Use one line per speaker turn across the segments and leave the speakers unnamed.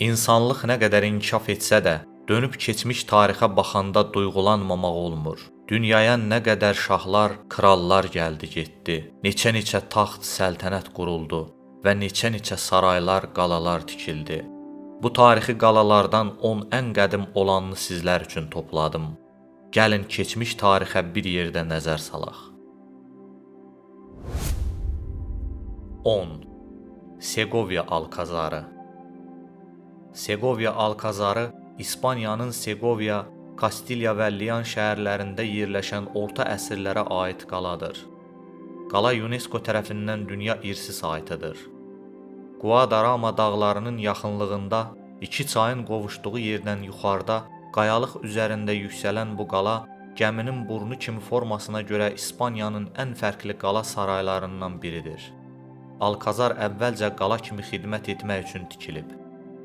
İnsanlıq nə qədər inkişaf etsə də, dönüb keçmiş tarixə baxanda duyğulanmamaq olmur. Dünyaya nə qədər şahlar, krallar gəldi getdi, neçə-neçə taxt, səltənət quruldu və neçə-neçə saraylar, qalalar tikildi. Bu tarixi qalalardan 10 ən qədim olanını sizlər üçün topladım. Gəlin keçmiş tarixə bir yerdə nəzər salaq. 10. Segovia Alkazarı. Segovia Alkazarı İspaniyanın Segovia, Kastilya və Leon şəhərlərində yerləşən orta əsrlərə aid qaladır. Qala UNESCO tərəfindən dünya irsi saytıdır. Guadarrama dağlarının yaxınlığında, iki çayın qovuşduğu yerdən yuxarıda, qayalıq üzərində yüksələn bu qala, gəminin burnu kimi formasına görə İspaniyanın ən fərqli qala saraylarından biridir. Alkazar əvvəlcə qala kimi xidmət etmək üçün tikilib.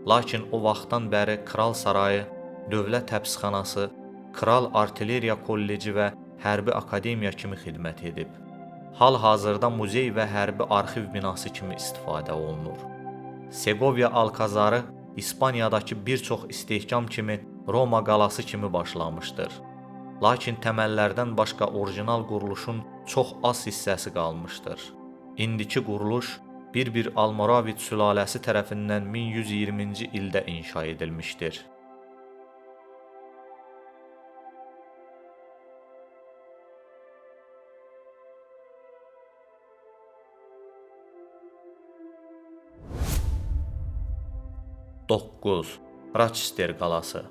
Lakin o vaxtdan bəri Kral Sarayı, Dövlət Həbsxanası, Kral Artilleriya Kolleci və Hərbi Akademiya kimi xidmət edib. Hal-hazırda muzey və hərbi arxiv binası kimi istifadə olunur. Segovia Alkazarı İspaniyadakı bir çox istehkam kimi Roma qalası kimi başlamışdır. Lakin təməllərdən başqa orijinal quruluşun çox az hissəsi qalmışdır. İndiki quruluş bir Almoravid sülaləsi tərəfindən 1120-ci ildə inşa edilmişdir. Doqquz. Rochester qalası.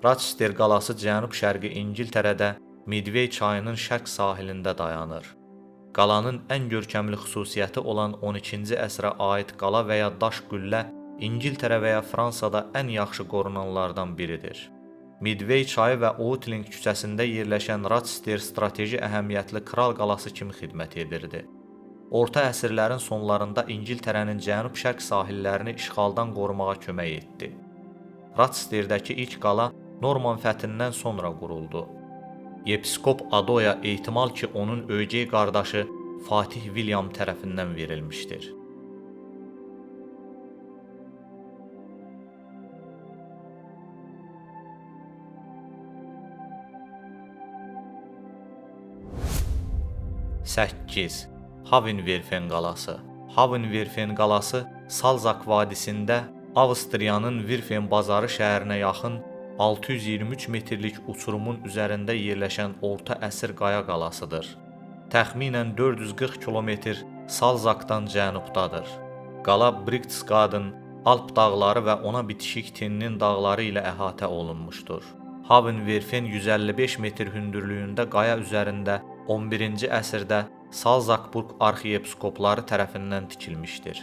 Rochester qalası cənub-şərqi İngiltərədə Midway çayının şərq sahilində dayanır. Qalanın ən görkəmli xüsusiyyəti olan 12-ci əsrə aid qala və ya daş qüllə İngiltərə və ya Fransada ən yaxşı qorunanlardan biridir. Midway çayı və Outling küçəsində yerləşən Rochester strateji əhəmiyyətli kral qalası kimi xidmət edirdi. Orta əsrlərin sonlarında İngiltərənin cənub-şərq sahillərini işğaldan qorumağa kömək etdi. Rochesterdəki ilk qala Norman fəthindən sonra quruldu. Yepiskop Adoya ehtimal ki, onun ögey qardaşı Fatih William tərəfindən verilmişdir. Səkkiz. Havenwerfen qalası. Havenwerfen qalası Salzak vadisində Avstriyanın Werfen bazarı şəhərinə yaxın 623 metrlik uçurumun üzərində yerləşən orta əsr qaya qalasıdır. Təxminən 440 kilometr Salzakdan cənubdadır. Qala Berchtesgaden, Alp dağları və ona bitişik Tennin dağları ilə əhatə olunmuşdur. Havenwerfen 155 metr hündürlüyündə qaya üzərində 11-ci əsrdə Salzakburg arxiyepiskopları tərəfindən tikilmişdir.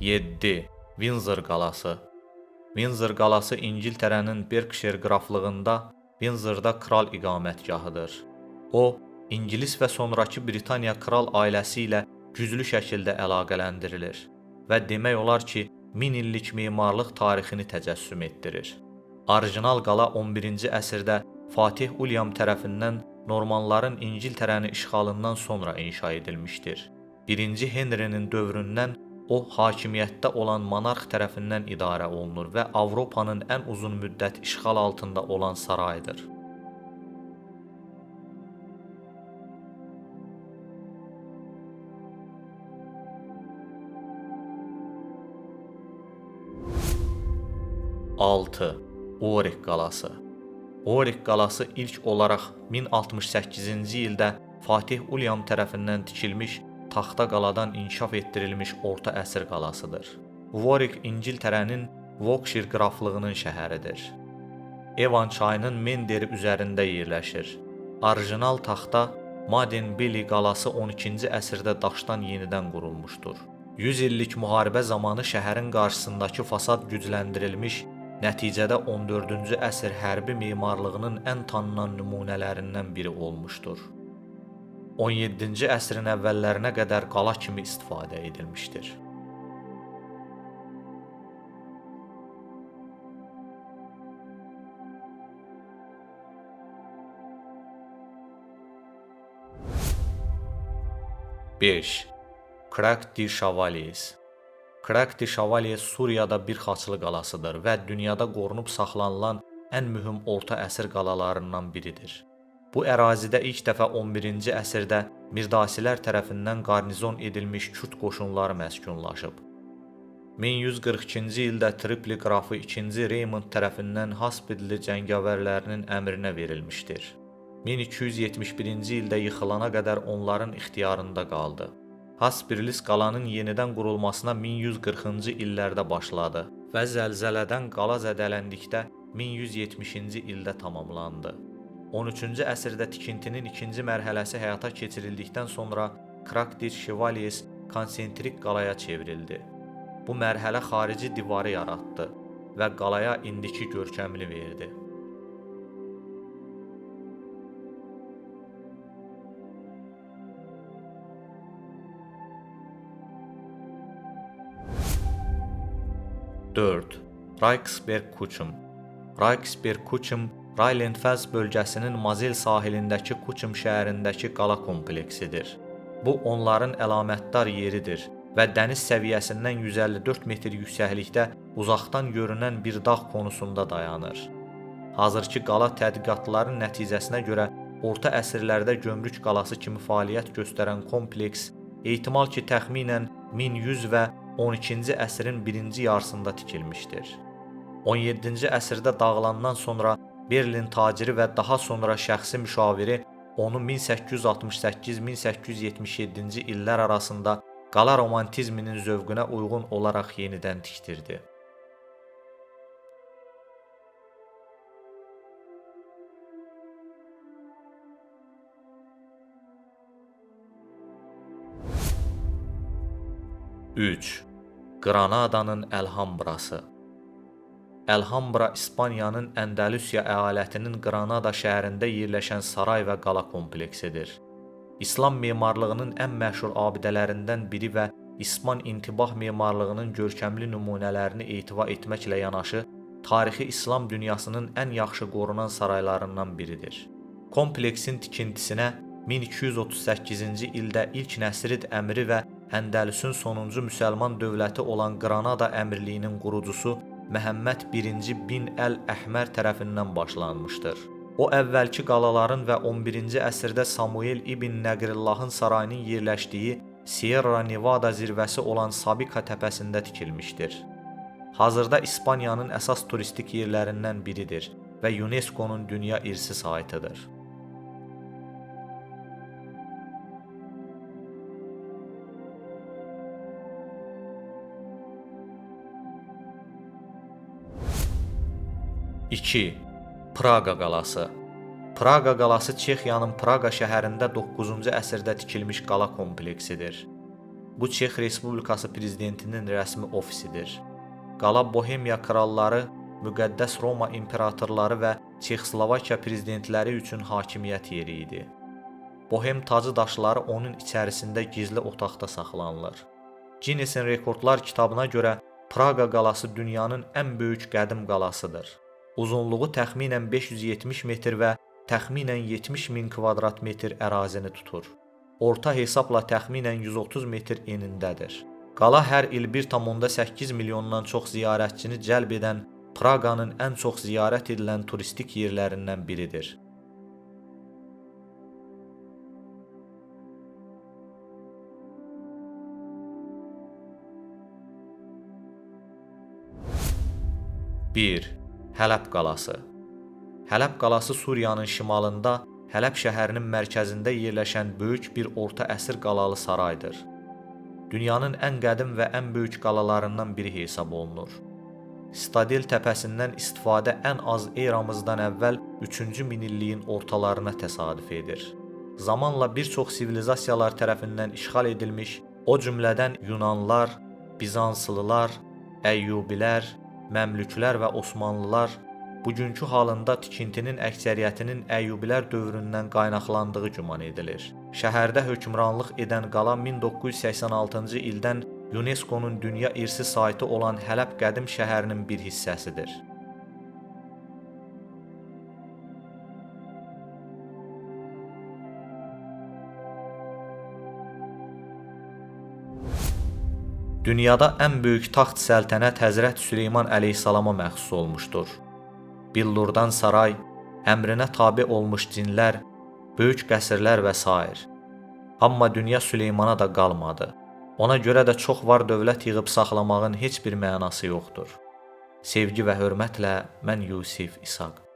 7. Windsor qalası. Windsor qalası İngiltərənin Berkshire qraflığında Windsorda kral iqamətgahıdır. O, İngilis və sonrakı Britaniya kral ailəsi ilə güclü şəkildə əlaqələndirilir və demək olar ki, 1000 illik memarlıq tarixini təcəssüm etdirir. Orijinal qala 11-ci əsrdə Fatih William tərəfindən Normanların İngiltərəni işğalından sonra inşa edilmişdir. 1-ci Henrinin dövründən o, hakimiyyətdə olan monarx tərəfindən idarə olunur və Avropanın ən uzun müddət işğal altında olan sarayıdır. Altı. Warwick qalası. Warwick qalası ilk olaraq 1068-ci ildə Fatih William tərəfindən tikilmiş taxta qaladan inkişaf etdirilmiş orta əsr qalasıdır. Warwick İngiltərənin Yorkshire qraflığının şəhəridir. Evan çayının Menderi üzərində yerləşir. Orijinal taxta Madenbelli qalası 12-ci əsrdə daşdan yenidən qurulmuşdur. 100 illik müharibə zamanı şəhərin qarşısındakı fasad gücləndirilmiş, nəticədə 14-cü əsr hərbi memarlığının ən tanınan nümunələrindən biri olmuşdur. 17-ci əsrin əvvəllərinə qədər qala kimi istifadə edilmişdir. 5. Krak di Şavaliyes. Krak di Şavaliyes Suriyada bir xaçlı qalasıdır və dünyada qorunub saxlanılan ən mühüm orta əsr qalalarından biridir. Bu ərazidə ilk dəfə 11-ci əsrdə Mirdasilər tərəfindən qarnizon edilmiş Kürd qoşunları məskunlaşıb. 1142-ci ildə Tripli qrafı 2-ci Raymond tərəfindən Haspidli cəngavərlərinin əmrinə verilmişdir. 1271-ci ildə yıxılana qədər onların ixtiyarında qaldı. Haspirlis qalanın yenidən qurulmasına 1140-cı illərdə başladı və zəlzələdən qala zədələndikdə 1170-ci ildə tamamlandı. 13-cü əsrdə tikintinin ikinci mərhələsi həyata keçirildikdən sonra Krak di Şavaliyes konsentrik qalaya çevrildi. Bu mərhələ xarici divarı yaratdı və qalaya indiki görkəmini verdi. Reichsberg-Kuçum. Reichsberg-Kuçum, Rheinland-Pfalz bölgəsinin Mazel sahilindəki Kuçum şəhərindəki qala kompleksidir. Bu, onların əlamətdar yeridir və dəniz səviyyəsindən 154 metr yüksəklikdə uzaqdan görünən bir dağ konusunda dayanır. Hazırki qala tədqiqatların nəticəsinə görə orta əsrlərdə gömrük qalası kimi fəaliyyət göstərən kompleks, ehtimal ki, təxminən 1100 və 12-ci əsrin birinci yarısında tikilmişdir. 17-ci əsrdə dağılandan sonra Berlin taciri və daha sonra şəxsi müşaviri onu 1868-1877-ci illər arasında qala romantizminin zövqünə uyğun olaraq yenidən tikdirdi. Üç. Qranadanın Əlhambrası. Əlhambra İspaniyanın Əndəlüsiya əyalətinin Qranada şəhərində yerləşən saray və qala kompleksidir. İslam memarlığının ən məşhur abidələrindən biri və İspan intibah memarlığının görkəmli nümunələrini etibar etməklə yanaşı, tarixi İslam dünyasının ən yaxşı qorunan saraylarından biridir. Kompleksin tikintisinə 1238-ci ildə ilk Nəsirid əmiri və Əndəlüsün sonuncu müsəlman dövləti olan Qranada əmirliyinin qurucusu Məhəmməd I bin Əl-Əhmər tərəfindən başlanmışdır. O, əvvəlki qalaların və 11-ci əsrdə Samuel ibn Nəqrillahın sarayının yerləşdiyi Sierra Nevada zirvəsi olan Sabika təpəsində tikilmişdir. Hazırda İspaniyanın əsas turistik yerlərindən biridir və UNESCO-nun dünya irsi saytıdır. İki. Praqa qalası. Praqa qalası Çexiyanın Praqa şəhərində 9-cu əsrdə tikilmiş qala kompleksidir. Bu Çex Respublikası prezidentinin rəsmi ofisidir. Qala Bohemiya kralları, müqəddəs Roma imperatorları və Çexoslovakiya prezidentləri üçün hakimiyyət yeri idi. Bohem tacı daşları onun içərisində gizli otaqda saxlanılır. Guinnessin rekordlar kitabına görə Praqa qalası dünyanın ən böyük qədim qalasıdır. Uzunluğu təxminən 570 metr və təxminən 70 min kvadrat metr ərazini tutur. Orta hesabla təxminən 130 metr enindədir. Qala hər il 1,8 milyondan çox ziyarətçini cəlb edən Praqanın ən çox ziyarət edilən turistik yerlərindən biridir. Bir. Hələb qalası. Hələb qalası Suriyanın şimalında, Hələb şəhərinin mərkəzində yerləşən böyük bir orta əsr qalalı saraydır. Dünyanın ən qədim və ən böyük qalalarından biri hesab olunur. Stadil təpəsindən istifadə ən az eramızdan əvvəl 3-cü minilliyin ortalarına təsadüf edir. Zamanla bir çox sivilizasiyalar tərəfindən işğal edilmiş, o cümlədən Yunanlılar, Bizanslılar, Əyyubilər, Məmlüklər və Osmanlılar bugünkü halında tikintinin əksəriyyətinin Əyyubilər dövründən qaynaqlandığı güman edilir. Şəhərdə hökmranlıq edən qala 1986-cı ildən UNESCO-nun dünya irsi saytı olan Hələb qədim şəhərinin bir hissəsidir. Dünyada ən böyük taxt səltənət Həzrət Süleyman əleyhissalama məxsus olmuşdur. Billurdan saray, əmrinə tabe olmuş cinlər, böyük qəsrlər və s. Amma dünya Süleymana da qalmadı. Ona görə də çox var dövlət yığıb saxlamağın heç bir mənası yoxdur. Sevgi və hörmətlə mən Yusif İsaq.